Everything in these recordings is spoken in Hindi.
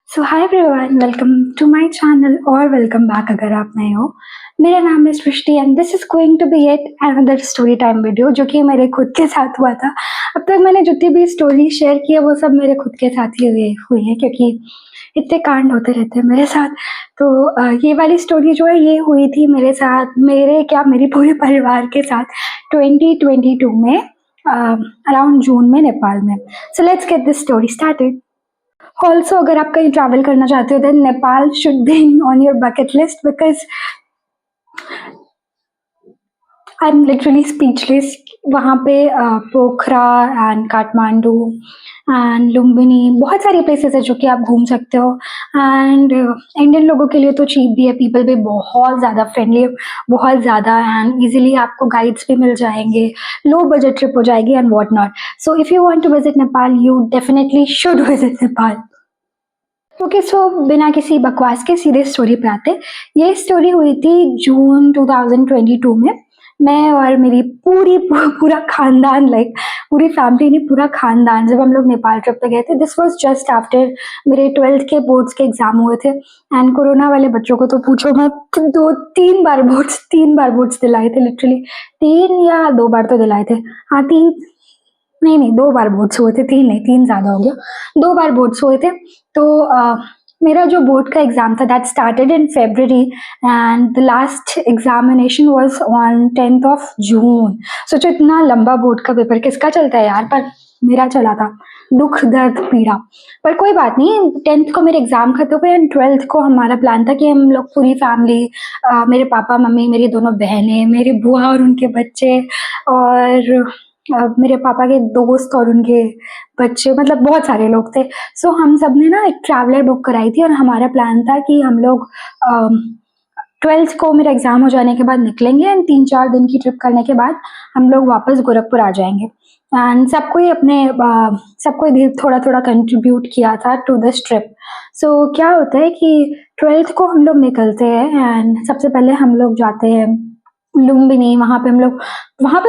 So hi everyone, welcome to my channel और वेलकम बैक अगर आप नए हो। मेरा नाम है Srishti and this is going to be yet another story time video जो कि मेरे खुद के साथ हुआ था। अब तक मैंने जितनी भी स्टोरी शेयर की है वो सब मेरे खुद के साथ ही हुई है क्योंकि इतने कांड होते रहते हैं मेरे साथ। तो ये वाली स्टोरी जो है ये हुई थी मेरे साथ, मेरी पूरे परिवार के साथ 2022 में अराउंड जून में नेपाल में। So let's get this story started. Also अगर आप कहीं ट्रैवल करना चाहते हो then Nepal should be on your bucket list because I am literally speechless. वहाँ पे पोखरा एंड काठमांडू एंड लुम्बिनी बहुत सारी प्लेसेस है जो कि आप घूम सकते हो। एंड इंडियन लोगों के लिए तो चीप भी है, पीपल भी बहुत ज़्यादा फ्रेंडली है, बहुत ज़्यादा, एंड इजीली आपको गाइड्स भी मिल जाएंगे, लो बजट ट्रिप हो जाएगी and what not. So if you want to visit Nepal you definitely should visit Nepal. Okay so बिना किसी बकवास के सीधे स्टोरी पे आते। ये स्टोरी हुई थी जून 2022 में। मैं और मेरी पूरा खानदान, लाइक पूरी फैमिली नहीं, पूरा खानदान, जब हम लोग नेपाल ट्रिप पे गए थे। दिस वाज जस्ट आफ्टर मेरे 12th के बोर्ड्स के एग्जाम हुए थे एंड कोरोना वाले बच्चों को तो पूछो मैं, तीन बार बोर्ड्स दिलाए थे लिटरली। 3 या 2 बार तो दिलाए थे। हाँ, 3 नहीं 2 बार बोर्ड्स हुए थे, 3 नहीं, 3 ज़्यादा हो गया, 2 बार बोर्ड्स हुए थे। तो मेरा जो बोर्ड का एग्ज़ाम था that started in February and the last examination was on 10th of June. सोचो इतना लंबा बोर्ड का पेपर किसका चलता है यार, पर मेरा चला था। दुख दर्द पीड़ा, पर कोई बात नहीं। 10th को मेरे एग्जाम खत्म हुए एंड 12th को हमारा प्लान था कि हम लोग पूरी फैमिली, मेरे पापा मम्मी, मेरी दोनों बहनें, मेरी बुआ और उनके बच्चे, और मेरे पापा के दोस्त और उनके बच्चे, मतलब बहुत सारे लोग थे। सो हम सब ने ना एक ट्रैवलर बुक कराई थी और हमारा प्लान था कि हम लोग 12th को मेरा एग्ज़ाम हो जाने के बाद निकलेंगे एंड 3-4 दिन की ट्रिप करने के बाद हम लोग वापस गोरखपुर आ जाएंगे। एंड सबको थोड़ा थोड़ा कंट्रीब्यूट किया था टू दिस ट्रिप। सो क्या होता है कि 12th को हम लोग निकलते हैं एंड सबसे पहले हम लोग जाते हैं लुम्बिनी। वहाँ पे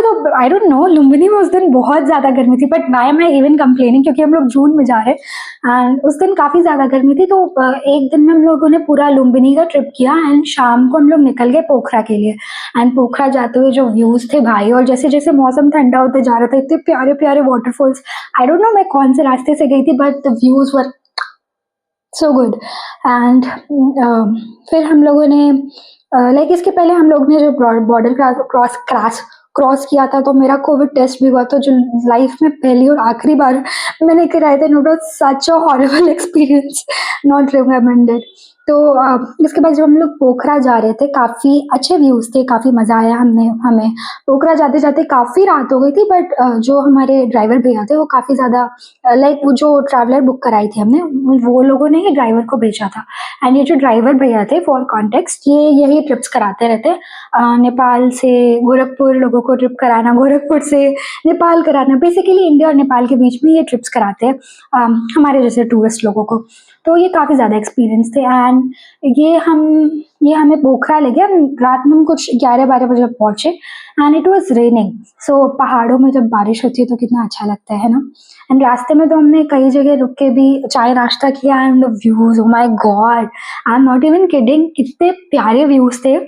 तो आई डोंट नो, लुम्बिनी में उस दिन बहुत ज़्यादा गर्मी थी, but why am I even complaining, क्योंकि हम लोग जून में जा रहे हैं एंड उस दिन काफ़ी ज़्यादा गर्मी थी। तो एक दिन में हम लोगों ने पूरा लुम्बिनी का ट्रिप किया एंड शाम को हम लोग निकल गए पोखरा के लिए। एंड पोखरा जाते हुए जो व्यूज़ थे भाई, और जैसे जैसे मौसम ठंडा होते जा रहा था, इतने प्यारे प्यारे वाटरफॉल्स। आई डोंट नो मैं कौन से रास्ते से गई थी but the views were so good. And फिर हम लोगों ने लाइक इसके पहले हम लोग ने जो बॉर्डर क्रॉस किया था तो मेरा कोविड टेस्ट भी हुआ, तो जो लाइफ में पहली और आखिरी बार मैंने कराए थे, note such a horrible experience, not recommended. तो इसके बाद जब हम लोग पोखरा जा रहे थे काफ़ी अच्छे व्यूज़ थे, काफ़ी मज़ा आया हमें पोखरा जाते जाते। काफ़ी रात हो गई थी बट जो हमारे ड्राइवर भैया थे वो काफ़ी ज़्यादा, लाइक वो जो ट्रैवलर बुक कराई थी हमने, वो लोगों ने ही ड्राइवर को भेजा था। एंड ये जो ड्राइवर भैया थे, फॉर कॉन्टेक्स्ट, ये यही ट्रिप्स कराते रहते। नेपाल से गोरखपुर लोगों को ट्रिप कराना, गोरखपुर से नेपाल कराना, बेसिकली इंडिया और नेपाल के बीच में ये ट्रिप्स कराते हैं हमारे जैसे टूरिस्ट लोगों को। तो ये काफ़ी ज़्यादा एक्सपीरियंस थे एंड ये हमें पोखरा ले गया। रात में हम कुछ 11-12 बजे पहुँचे एंड इट वॉज रेनिंग। सो पहाड़ों में जब बारिश होती है तो कितना अच्छा लगता है ना। एंड रास्ते में तो हमने कई जगह रुक के भी चाय नाश्ता किया and the views, oh my God, I am not even kidding, कितने प्यारे व्यूज़ थे।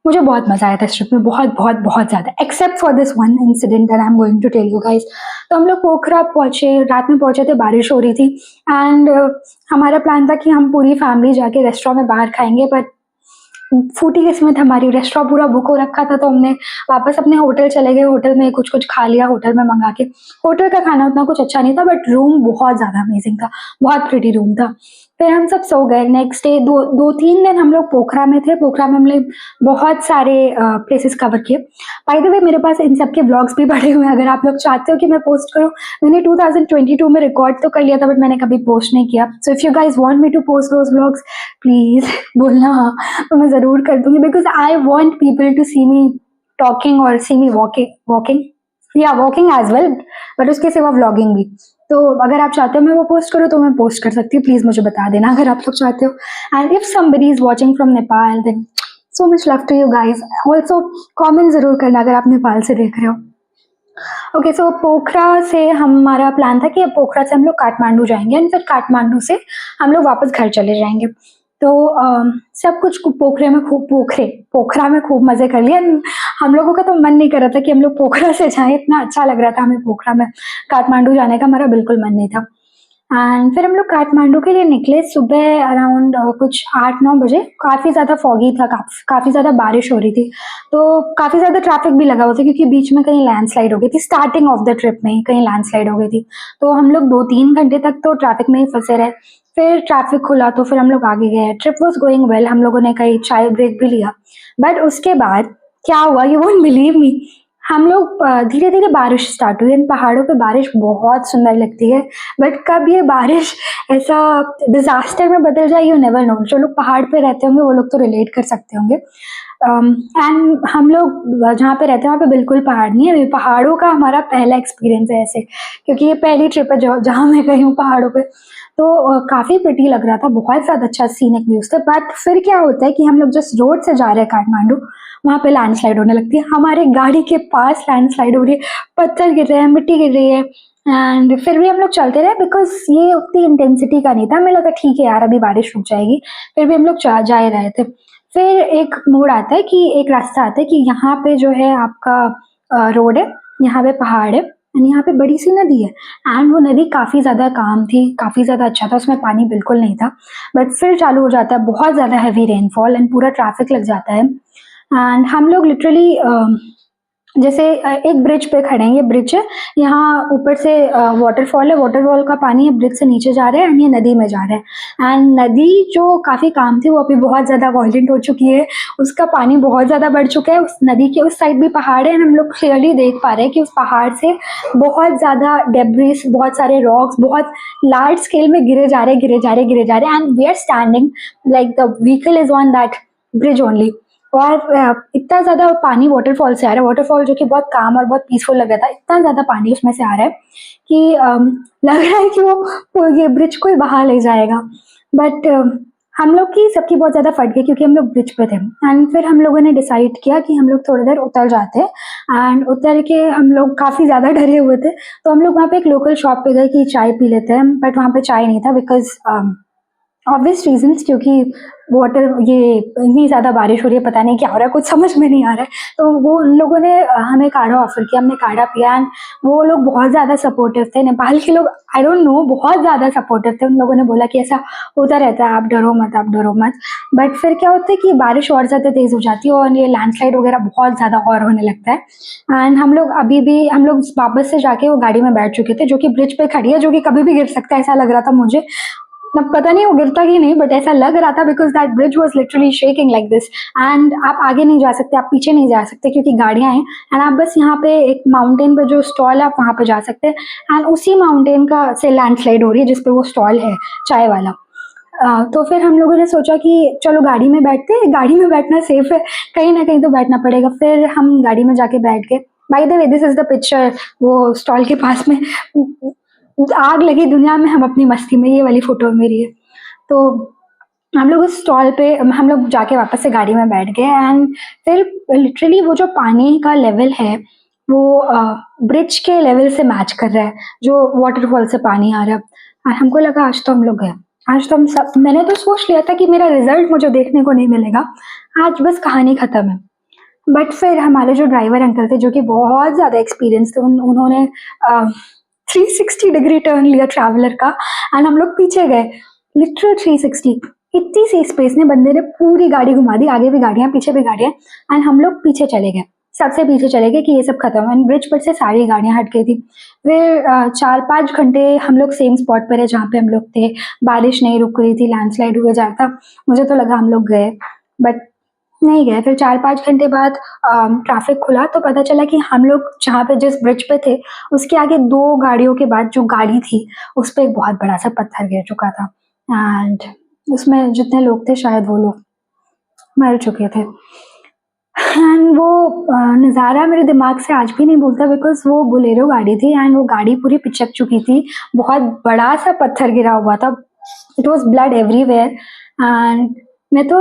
मुझे बहुत मज़ा आया था इस ट्रिप में, बहुत बहुत बहुत ज़्यादा, except for this one incident that I am going to tell you guys. तो हम लोग पोखरा पहुँचे, रात में पहुँचे थे, बारिश हो रही थी एंड हमारा प्लान था कि हम पूरी फैमिली जाके रेस्टोरेंट में बाहर खाएंगे, बट फूटी किस्मत हमारी, रेस्टोरेंट पूरा बुक हो रखा था। तो हमने वापस अपने होटल चले गए, होटल में कुछ कुछ खा लिया होटल में मंगा के। होटल का खाना उतना कुछ अच्छा नहीं था बट रूम बहुत ज़्यादा अमेजिंग था, बहुत प्रिटी रूम था। फिर हम सब सो गए। नेक्स्ट डे 2-3 दिन हम लोग पोखरा में थे। पोखरा में हमने बहुत सारे प्लेसेस कवर किए। बाय द वे मेरे पास इन सब के व्लॉग्स भी पड़े हुए हैं, अगर आप लोग चाहते हो कि मैं पोस्ट करूँ। मैंने 2022 में रिकॉर्ड तो कर लिया था बट मैंने कभी पोस्ट नहीं किया। So if you guys want me to post those vlogs please बोलना, हाँ, तो मैं ज़रूर कर दूँगी, because I want people to see me talking और सी मी वॉकिंग या वॉकिंग एज वेल, बट उसके सिवा व्लॉगिंग भी। तो अगर आप चाहते हो मैं वो पोस्ट करूँ तो मैं पोस्ट कर सकती हूँ, प्लीज़ मुझे बता देना अगर आप लोग चाहते हो। And if somebody is watching from Nepal then so much love to you guys. Also comment ज़रूर करना अगर आप नेपाल से देख रहे हो। ओके, सो पोखरा से हमारा प्लान था कि अब पोखरा से हम लोग काठमांडू जाएँगे एंड फिर काठमांडू से हम लोग वापस घर चले जाएँगे। तो सब कुछ पोखरा में खूब मज़े कर लिए एंड हम लोगों का तो मन नहीं कर रहा था कि हम लोग पोखरा से जाएँ, इतना अच्छा लग रहा था हमें पोखरा में। काठमांडू जाने का हमारा बिल्कुल मन नहीं था। एंड फिर हम लोग काठमांडू के लिए निकले सुबह अराउंड कुछ 8-9 बजे। काफ़ी ज़्यादा फॉगी था, काफ़ी ज़्यादा बारिश हो रही थी, तो काफ़ी ज़्यादा ट्रैफिक भी लगा हुआ था क्योंकि बीच में कहीं लैंडस्लाइड हो गई थी, स्टार्टिंग ऑफ द ट्रिप में ही कहीं लैंडस्लाइड हो गई थी। तो हम लोग 2-3 घंटे तक तो ट्रैफिक में ही फँसे रहे। फिर ट्रैफिक खुला तो फिर हम लोग आगे गए। ट्रिप वाज़ गोइंग वेल, हम लोगों ने कहीं चाय ब्रेक भी लिया। बट उसके बाद क्या हुआ, यू वोंट बिलीव मी, हम लोग धीरे-धीरे बारिश स्टार्ट हुई एंड पहाड़ों पे बारिश बहुत सुंदर लगती है। बट कब ये बारिश ऐसा डिज़ास्टर में बदल जाए, यू नेवर नो। जो लोग पहाड़ पे रहते होंगे वो लोग तो रिलेट कर सकते होंगे। एंड हम लोग जहाँ पे रहते हैं वहाँ पे बिल्कुल पहाड़ नहीं है। ये पहाड़ों का हमारा पहला एक्सपीरियंस है ऐसे, क्योंकि ये पहली ट्रिप है जहाँ मैं गई हूँ पहाड़ों पे। तो काफ़ी प्रिटी लग रहा था, बहुत ज़्यादा अच्छा सीनिक व्यूज़ थे। बट फिर क्या होता है कि हम लोग जिस रोड से जा रहे हैं काठमांडू, वहाँ पे लैंडस्लाइड होने लगती है। हमारे गाड़ी के पास लैंडस्लाइड हो रही है, पत्थर गिर रहे हैं, मिट्टी गिर रही है एंड फिर भी हम लोग चलते रहे बिकॉज़ ये उतनी इंटेंसिटी का नहीं था। हमें लगा ठीक है यार, अभी बारिश रुक जाएगी, फिर भी हम लोग जा ही रहे थे। फिर एक मोड़ आता है कि एक रास्ता आता है कि यहाँ पे जो है आपका रोड है, यहाँ पे पहाड़ है एंड यहाँ पे बड़ी-सी नदी है एंड वो नदी काफ़ी ज़्यादा काम थी, काफ़ी ज़्यादा अच्छा था, उसमें पानी बिल्कुल नहीं था। बट फिर चालू हो जाता है बहुत ज़्यादा हेवी रेनफॉल एंड पूरा ट्रैफिक लग जाता है एंड हम लोग लिटरली जैसे एक ब्रिज पे खड़े हैं, ये ब्रिज है, यहाँ ऊपर से वाटरफॉल है, वाटरफॉल का पानी ये ब्रिज से नीचे जा रहा है एंड ये नदी में जा रहा है एंड नदी जो काफ़ी काम थी वो अभी बहुत ज़्यादा वायलेंट हो चुकी है, उसका पानी बहुत ज़्यादा बढ़ चुका है। उस नदी के उस साइड भी पहाड़ है एंड हम लोग क्लियरली देख पा रहे हैं कि उस पहाड़ से बहुत ज़्यादा डेब्रिस, बहुत सारे रॉक्स बहुत लार्ज स्केल में गिरे जा रहे and we are standing like the vehicle is on that bridge only. और इतना ज़्यादा पानी वाटरफॉल से आ रहा है, वाटरफॉल जो कि बहुत काम और बहुत पीसफुल लग रहा था, इतना ज़्यादा पानी उसमें से आ रहा है कि लग रहा है कि वो ये ब्रिज को ही बहा ले जाएगा। बट हम लोग की सबकी बहुत ज़्यादा फट गई क्योंकि हम लोग ब्रिज पे थे एंड फिर हम लोगों ने डिसाइड किया कि हम लोग थोड़ी देर उतर जाते हैं एंड उतर के हम लोग काफ़ी ज़्यादा डरे हुए थे, तो हम लोग वहाँ पे एक लोकल शॉप पे गए कि चाय पी लेते हैं, बट वहाँ पे चाय नहीं था बिकॉज़ ऑब्वियस रीजंस, क्योंकि वाटर ये इतनी ज़्यादा बारिश हो रही है, पता नहीं क्या हो रहा है, कुछ समझ में नहीं आ रहा है। तो वो उन लोगों ने हमें काढ़ा ऑफ़र किया, हमने काढ़ा पिया एंड वो लोग बहुत ज़्यादा सपोर्टिव थे। नेपाल के लोग आई डोंट नो बहुत ज़्यादा सपोर्टिव थे। उन लोगों ने बोला कि ऐसा होता रहता है, आप डरो मत, आप डरो मत। बट फिर क्या होता है कि बारिश और ज़्यादा तेज़ हो जाती है और ये लैंडस्लाइड वगैरह बहुत ज़्यादा और होने लगता है एंड हम लोग वापस से जाके वो गाड़ी में बैठ चुके थे जो कि ब्रिज पे खड़ी है, जो कि कभी भी गिर सकता है ऐसा लग रहा था मुझे। अब पता नहीं वो गिरता कि नहीं, बट ऐसा लग रहा था because that bridge was literally shaking like this and आप आगे नहीं जा सकते, आप पीछे नहीं जा सकते क्योंकि गाड़ियाँ हैं एंड आप बस यहाँ पे एक माउंटेन पे जो स्टॉल है आप वहाँ पे जा सकते हैं एंड उसी माउंटेन का से लैंडस्लाइड हो रही है जिस पे वो स्टॉल है चाय वाला। तो फिर हम लोगों ने सोचा कि चलो गाड़ी में बैठते हैं, गाड़ी में बैठना सेफ है, कहीं ना कहीं तो बैठना पड़ेगा। फिर हम गाड़ी में जाके बैठ गए। By the way this is the picture, वो स्टॉल के पास में आग लगी दुनिया में, हम अपनी मस्ती में, ये वाली फोटो मेरी है। तो हम लोग उस स्टॉल पे हम लोग जाके वापस से गाड़ी में बैठ गए एंड फिर लिटरली वो जो पानी का लेवल है वो ब्रिज के लेवल से मैच कर रहा है, जो वाटरफॉल से पानी आ रहा है। और हमको लगा आज तो हम लोग गए, आज तो हम सब, मैंने तो सोच लिया था कि मेरा रिजल्ट मुझे देखने को नहीं मिलेगा, आज बस कहानी खत्म है। बट फिर हमारे जो ड्राइवर अंकल थे जो कि बहुत ज़्यादा एक्सपीरियंस थे, उन्होंने 360 डिग्री टर्न लिया ट्रैवलर का एंड हम लोग पीछे गए, लिटरल 360। इतनी सी स्पेस ने बंदे ने पूरी गाड़ी घुमा दी, आगे भी गाड़ियाँ पीछे भी गाड़ियाँ एंड हम लोग पीछे चले गए, सबसे पीछे चले गए कि ये सब खत्म एंड ब्रिज पर से सारी गाड़ियाँ हट गई थी। फिर 4-5 घंटे हम लोग सेम स्पॉट पर है जहाँ पे हम लोग थे, बारिश नहीं रुक रही थी, लैंडस्लाइड हुए जा रहा था। मुझे तो लगा हम लोग गए, बट नहीं गए। फिर 4-5 घंटे बाद ट्रैफिक खुला तो पता चला कि हम लोग जहाँ पे जिस ब्रिज पे थे उसके आगे 2 गाड़ियों के बाद जो गाड़ी थी उस पे एक बहुत बड़ा-सा पत्थर गिर चुका था एंड उसमें जितने लोग थे शायद वो लोग मर चुके थे। एंड वो नज़ारा मेरे दिमाग से आज भी नहीं भूलता बिकॉज़ वो बोलेरो गाड़ी थी एंड वो गाड़ी पूरी पिचक चुकी थी। बहुत बड़ा-सा पत्थर गिरा हुआ था। It was blood everywhere and मैं तो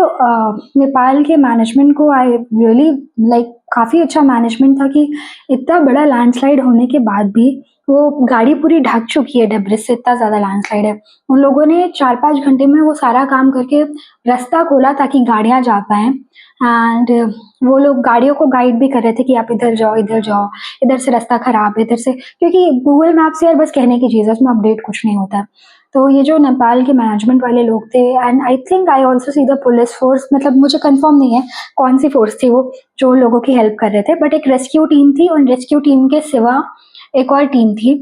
नेपाल के मैनेजमेंट को आई रियली लाइक काफ़ी अच्छा मैनेजमेंट था कि इतना बड़ा लैंडस्लाइड होने के बाद भी वो गाड़ी पूरी ढक चुकी है डेब्रिस से, इतना ज़्यादा लैंडस्लाइड है। उन लोगों ने 4-5 घंटे में वो सारा काम करके रास्ता खोला ताकि गाड़ियाँ जा पाएँ एंड वो लोग गाड़ियों को गाइड भी कर रहे थे कि आप इधर जाओ, इधर से रास्ता खराब है, इधर से, क्योंकि गूगल मैप से यार बस कहने की चीज़ है, उसमें अपडेट कुछ नहीं होता। तो ये जो नेपाल के मैनेजमेंट वाले लोग थे, and I think I also see the police force, मतलब मुझे कंफर्म नहीं है कौन सी फोर्स थी वो जो लोगों की हेल्प कर रहे थे, बट एक रेस्क्यू टीम थी और रेस्क्यू टीम के सिवा एक और टीम थी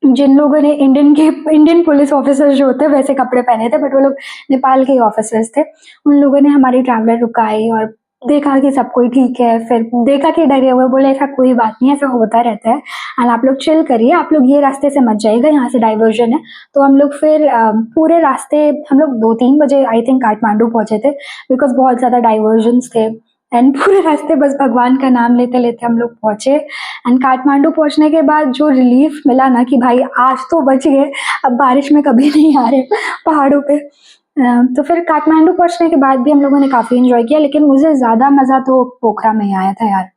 जिन लोगों ने इंडियन पुलिस ऑफिसर्स जो होते हैं वैसे कपड़े पहने थे, बट वो लोग नेपाल के ही ऑफिसर्स थे। उन लोगों ने हमारी ट्रैवलर रुकाई और देखा कि सब कोई ठीक है, फिर देखा कि डरे हुए, बोले ऐसा कोई बात नहीं है, ऐसा होता रहता है एंड आप लोग चिल करिए, आप लोग ये रास्ते से मत जाइएगा, यहाँ से डाइवर्जन है। तो हम लोग फिर पूरे रास्ते हम लोग 2-3 बजे आई थिंक काठमांडू पहुंचे थे, बिकॉज बहुत ज़्यादा डाइवर्जन्स थे एंड पूरे रास्ते बस भगवान का नाम लेते लेते हम लोग पहुंचे। एंड काठमांडू पहुंचने के बाद जो रिलीफ मिला ना कि भाई आज तो बच गए, अब बारिश में कभी नहीं आ रहे पहाड़ों पे। तो फिर काठमांडू पहुंचने के बाद भी हम लोगों ने काफ़ी एंजॉय किया, लेकिन मुझे ज़्यादा मज़ा तो पोखरा में ही आया था यार।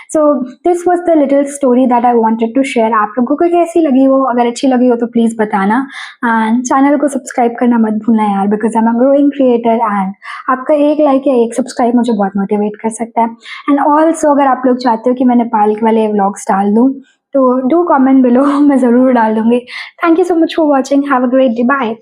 So this was the little story that I wanted to share. आप लोगों को कैसी लगी हो? अगर अच्छी लगी हो तो प्लीज़ बताना एंड चैनल को सब्सक्राइब करना मत भूलना यार, because I am a growing creator and आपका एक लाइक या एक सब्सक्राइब मुझे बहुत मोटिवेट कर सकता है। एंड ऑल्सो अगर आप लोग चाहते हो कि मैं नेपाल के वाले व्लॉग्स डाल दूँ तो डू कमेंट बिलो, मैं ज़रूर डाल दूँगी। Thank you so much for watching, have a great day, bye.